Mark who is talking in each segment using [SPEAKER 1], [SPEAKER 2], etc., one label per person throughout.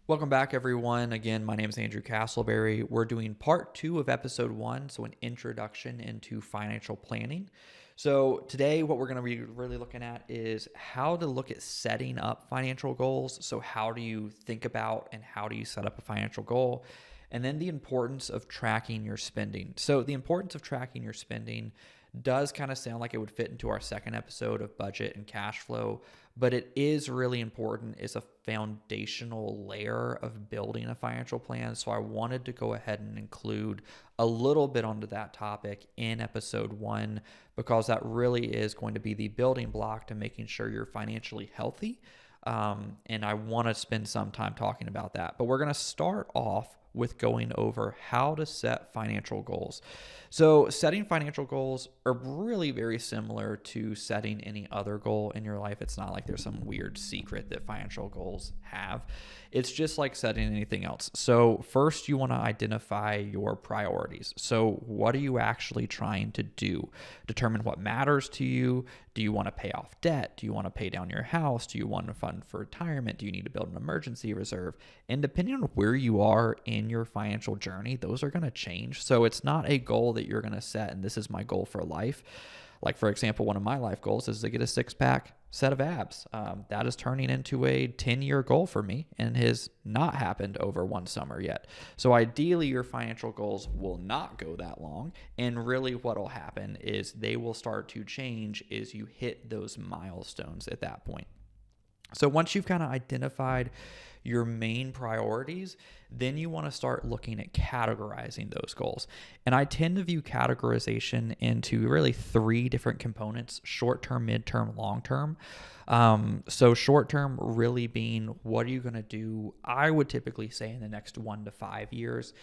[SPEAKER 1] Welcome back, everyone. Again, my name is Andrew Castleberry. We're doing part 2 of episode 1, so an introduction into financial planning. So today, what we're going to be really looking at is how to look at setting up financial goals. So how do you think about and how do you set up a financial goal? And then the importance of tracking your spending. So the importance of tracking your spending does kind of sound like it would fit into our second episode of budget and cash flow, but it is really important. It's a foundational layer of building a financial plan. So I wanted to go ahead and include a little bit onto that topic in episode 1, because that really is going to be the building block to making sure you're financially healthy. And I want to spend some time talking about that. But we're going to start off with going over how to set financial goals. So setting financial goals are really very similar to setting any other goal in your life. It's not like there's some weird secret that financial goals have. It's just like setting anything else. So first, you want to identify your priorities. So what are you actually trying to do? Determine what matters to you. Do you want to pay off debt? Do you want to pay down your house? Do you want to fund for retirement? Do you need to build an emergency reserve? And depending on where you are in your financial journey, those are going to change. So it's not a goal that you're going to set, and this is my goal for life. Like, for example, one of my life goals is to get a six-pack set of abs. That is turning into a 10-year goal for me and has not happened over one summer yet. So ideally, your financial goals will not go that long. And really what will happen is they will start to change as you hit those milestones at that point. So once you've kind of identified your main priorities, then you want to start looking at categorizing those goals. And I tend to view categorization into really 3 different components: short-term, mid-term, long-term. So short-term really being, what are you going to do, I would typically say, in the next 1 to 5 years.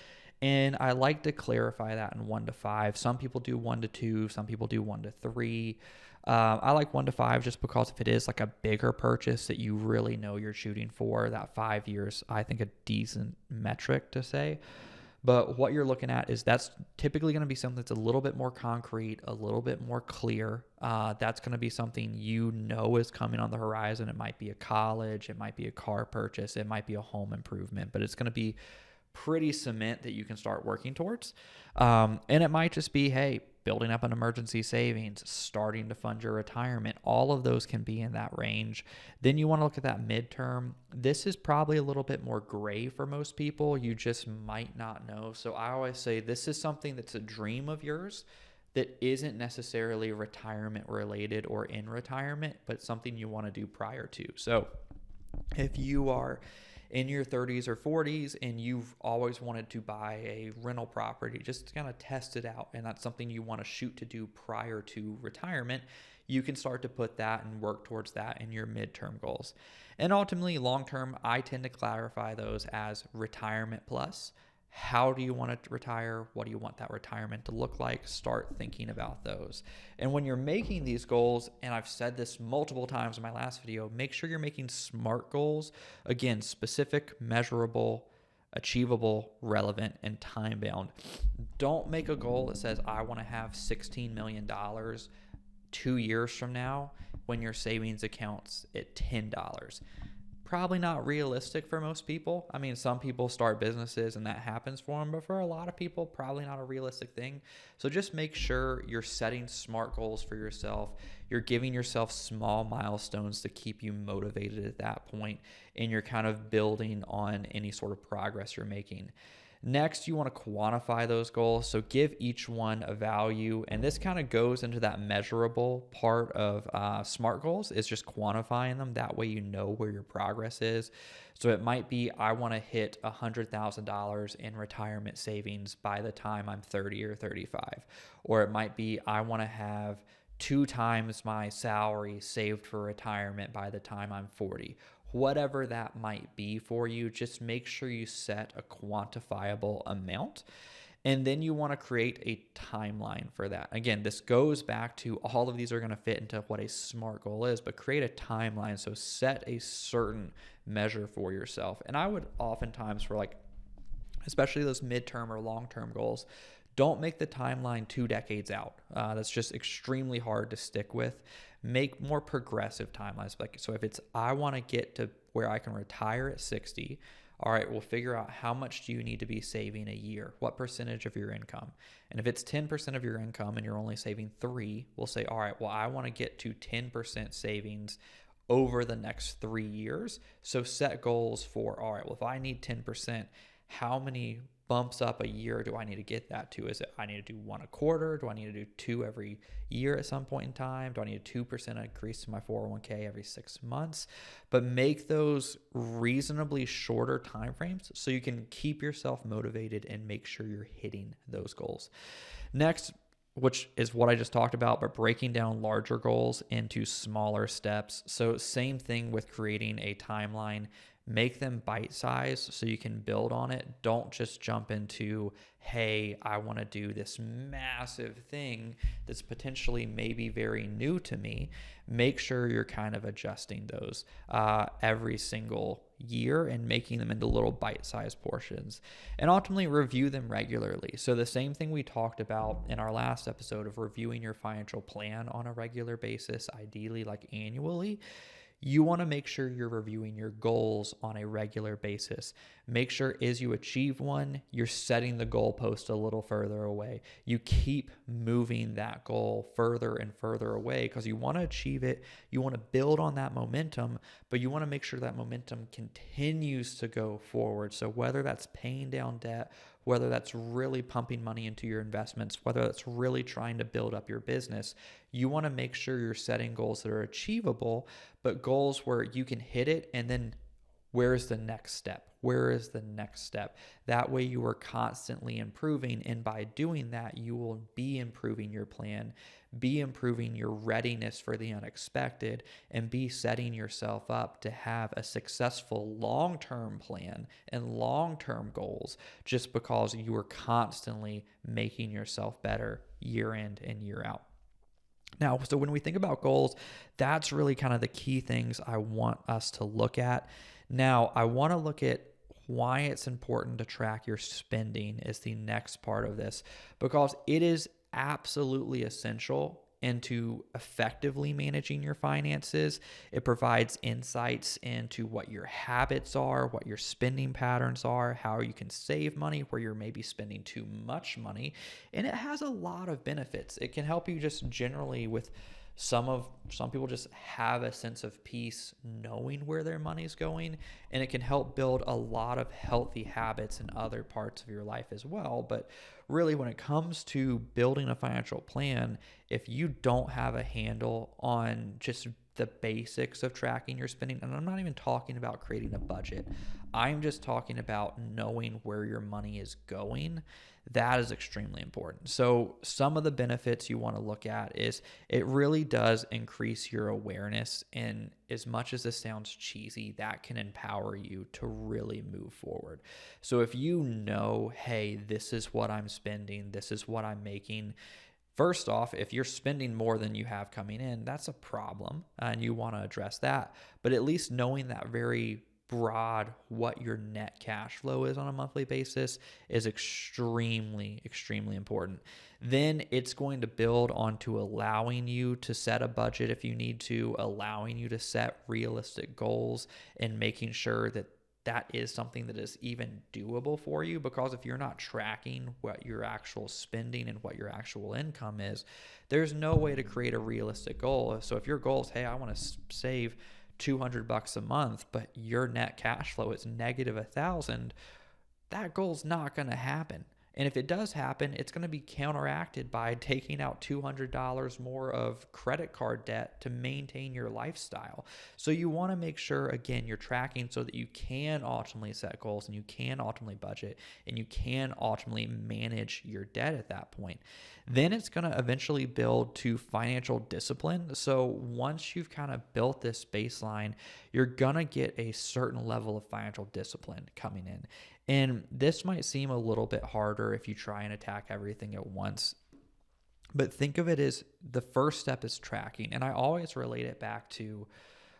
[SPEAKER 1] And I like to clarify that in 1 to 5. Some people do 1 to 2, some people do 1 to 3. I like 1 to 5 just because if it is like a bigger purchase that you really know you're shooting for, that 5 years, I think a decent metric to say. But what you're looking at is that's typically going to be something that's a little bit more concrete, a little bit more clear. That's going to be something you know is coming on the horizon. It might be a college, it might be a car purchase, it might be a home improvement, but it's going to be pretty cement that you can start working towards. And it might just be, hey, building up an emergency savings, starting to fund your retirement. All of those can be in that range. Then you want to look at that midterm. This is probably a little bit more gray for most people. You just might not know. So I always say this is something that's a dream of yours that isn't necessarily retirement related or in retirement, but something you want to do prior to. So if you are in your 30s or 40s and you've always wanted to buy a rental property just to kind of test it out, and that's something you want to shoot to do prior to retirement, you can start to put that and work towards that in your midterm goals. And ultimately, long term, I tend to clarify those as retirement plus. How do you want to retire? What do you want that retirement to look like? Start thinking about those. And when you're making these goals, and I've said this multiple times in my last video, make sure you're making SMART goals. Again, specific, measurable, achievable, relevant, and time bound. Don't make a goal that says, I want to have $16 million 2 years from now when your savings account's at $10. Probably not realistic for most people. I mean, some people start businesses and that happens for them, but for a lot of people, probably not a realistic thing. So just make sure you're setting SMART goals for yourself. You're giving yourself small milestones to keep you motivated at that point, and you're kind of building on any sort of progress you're making. Next, you want to quantify those goals. So give each one a value. And this kind of goes into that measurable part of SMART goals, is just quantifying them. That way you know where your progress is. So it might be, I want to hit $100,000 in retirement savings by the time I'm 30 or 35. Or it might be, I want to have 2 times my salary saved for retirement by the time I'm 40. Whatever that might be for you, just make sure you set a quantifiable amount. And then you want to create a timeline for that. Again, this goes back to all of these are going to fit into what a SMART goal is, but create a timeline. So set a certain measure for yourself. And I would oftentimes, for like, especially those midterm or long-term goals, don't make the timeline 2 decades out. That's just extremely hard to stick with. Make more progressive timelines. Like, so if it's, I want to get to where I can retire at 60, all right, we'll figure out how much do you need to be saving a year? What percentage of your income? And if it's 10% of your income and you're only saving 3, we'll say, all right, well, I want to get to 10% savings over the next 3 years. So set goals for, all right, well, if I need 10%, how many bumps up a year do I need to get that to? Is it I need to do 1 a quarter? Do I need to do 2 every year at some point in time? Do I need a 2% increase to my 401k every 6 months? But make those reasonably shorter timeframes so you can keep yourself motivated and make sure you're hitting those goals. Next, which is what I just talked about, but breaking down larger goals into smaller steps. So same thing with creating a timeline. Make them bite-sized so you can build on it. Don't just jump into, hey, I want to do this massive thing that's potentially maybe very new to me. Make sure you're kind of adjusting those every single year and making them into little bite-sized portions, and ultimately review them regularly. So the same thing we talked about in our last episode of reviewing your financial plan on a regular basis, ideally like annually. You want to make sure you're reviewing your goals on a regular basis. Make sure as you achieve one, you're setting the goalpost a little further away. You keep moving that goal further and further away because you want to achieve it. You want to build on that momentum, but you want to make sure that momentum continues to go forward. So whether that's paying down debt, whether that's really pumping money into your investments, whether that's really trying to build up your business, you want to make sure you're setting goals that are achievable, but goals where you can hit it and then where's the next step? Where is the next step? That way you are constantly improving, and by doing that, you will be improving your plan, be improving your readiness for the unexpected, and be setting yourself up to have a successful long-term plan and long-term goals just because you are constantly making yourself better year in and year out. Now, so when we think about goals, that's really kind of the key things I want us to look at. Now, I want to look at why it's important to track your spending is the next part of this, because it is absolutely essential into effectively managing your finances. It provides insights into what your habits are, what your spending patterns are, how you can save money where you're maybe spending too much money. And it has a lot of benefits. It can help you just generally with some people just have a sense of peace knowing where their money's going, and it can help build a lot of healthy habits in other parts of your life as well. But really, when it comes to building a financial plan, if you don't have a handle on just the basics of tracking your spending, and I'm not even talking about creating a budget, I'm just talking about knowing where your money is going, that is extremely important. So some of the benefits you want to look at is it really does increase your awareness. And as much as this sounds cheesy, that can empower you to really move forward. So if you know, hey, this is what I'm spending, this is what I'm making. First off, if you're spending more than you have coming in, that's a problem and you want to address that. But at least knowing that very broad what your net cash flow is on a monthly basis is extremely, extremely important. Then it's going to build onto allowing you to set a budget if you need to, allowing you to set realistic goals, and making sure that that is something that is even doable for you. Because if you're not tracking what your actual spending and what your actual income is, there's no way to create a realistic goal. So if your goal is, hey, I want to save $200 a month, but your net cash flow is negative $1,000, that goal's not going to happen. And if it does happen, it's going to be counteracted by taking out $200 more of credit card debt to maintain your lifestyle. So you want to make sure, again, you're tracking so that you can ultimately set goals and you can ultimately budget and you can ultimately manage your debt at that point. Then it's going to eventually build to financial discipline. So once you've kind of built this baseline, you're going to get a certain level of financial discipline coming in. And this might seem a little bit harder if you try and attack everything at once. But think of it as the first step is tracking. And I always relate it back to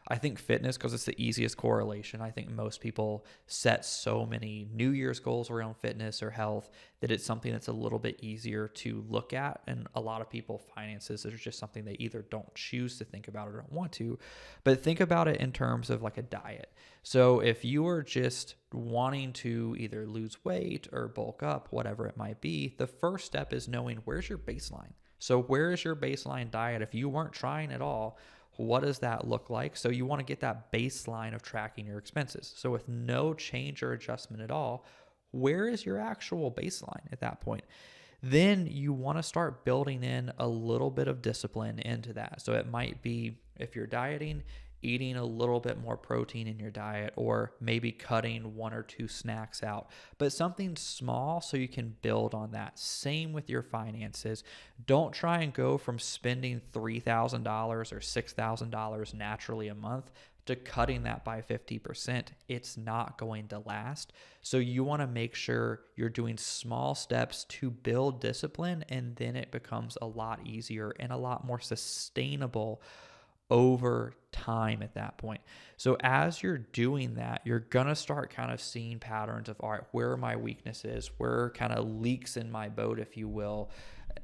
[SPEAKER 1] I think fitness, because it's the easiest correlation. I think most people set so many New Year's goals around fitness or health that it's something that's a little bit easier to look at. And a lot of people, finances is just something they either don't choose to think about or don't want to. But think about it in terms of like a diet. So if you are just wanting to either lose weight or bulk up, whatever it might be, the first step is knowing where's your baseline. So where is your baseline diet? If you weren't trying at all, what does that look like? So you want to get that baseline of tracking your expenses. So with no change or adjustment at all, where is your actual baseline at that point? Then you want to start building in a little bit of discipline into that. So it might be, if you're dieting, eating a little bit more protein in your diet, or maybe cutting 1 or 2 snacks out, but something small so you can build on that. Same with your finances. Don't try and go from spending $3,000 or $6,000 naturally a month to cutting that by 50%. It's not going to last. So you want to make sure you're doing small steps to build discipline, and then it becomes a lot easier and a lot more sustainable over time at that point. So as you're doing that, you're going to start kind of seeing patterns of, all right, where are my weaknesses? Where are kind of leaks in my boat, if you will,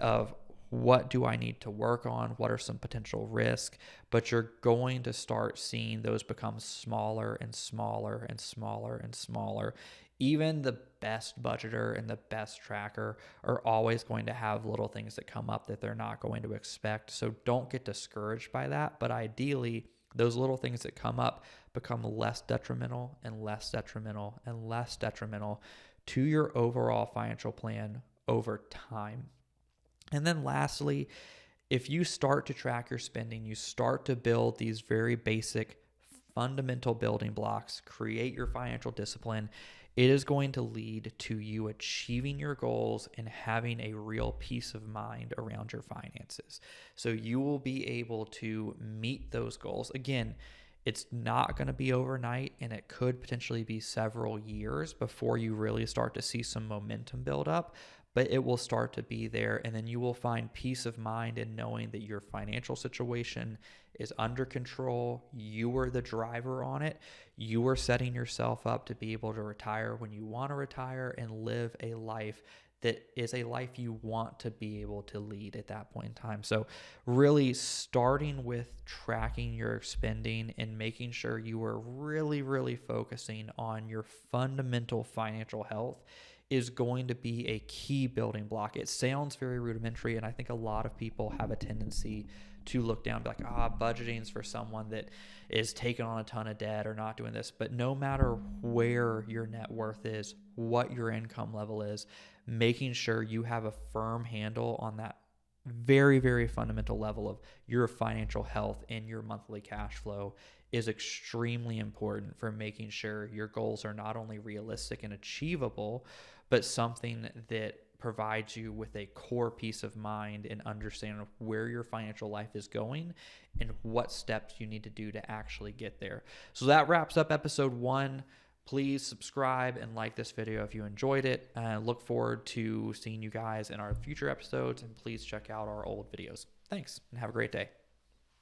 [SPEAKER 1] of what do I need to work on? What are some potential risks? But you're going to start seeing those become smaller and smaller and smaller and smaller. Even the best budgeter and the best tracker are always going to have little things that come up that they're not going to expect. So don't get discouraged by that. But ideally, those little things that come up become less detrimental and less detrimental and less detrimental to your overall financial plan over time. And then lastly, if you start to track your spending, you start to build these very basic fundamental building blocks, create your financial discipline, it is going to lead to you achieving your goals and having a real peace of mind around your finances. So you will be able to meet those goals. Again, it's not going to be overnight, and it could potentially be several years before you really start to see some momentum build up, but it will start to be there. And then you will find peace of mind in knowing that your financial situation is under control. You are the driver on it. You are setting yourself up to be able to retire when you want to retire and live a life that is a life you want to be able to lead at that point in time. So really starting with tracking your spending and making sure you are really, really focusing on your fundamental financial health is going to be a key building block. It sounds very rudimentary, and I think a lot of people have a tendency to look down and be like, budgeting is for someone that is taking on a ton of debt or not doing this. But no matter where your net worth is, what your income level is, making sure you have a firm handle on that very, very fundamental level of your financial health and your monthly cash flow is extremely important for making sure your goals are not only realistic and achievable, but something that provides you with a core peace of mind and understanding of where your financial life is going and what steps you need to do to actually get there. So that wraps up episode 1. Please subscribe and like this video if you enjoyed it. Look forward to seeing you guys in our future episodes, and please check out our old videos. Thanks, and have a great day.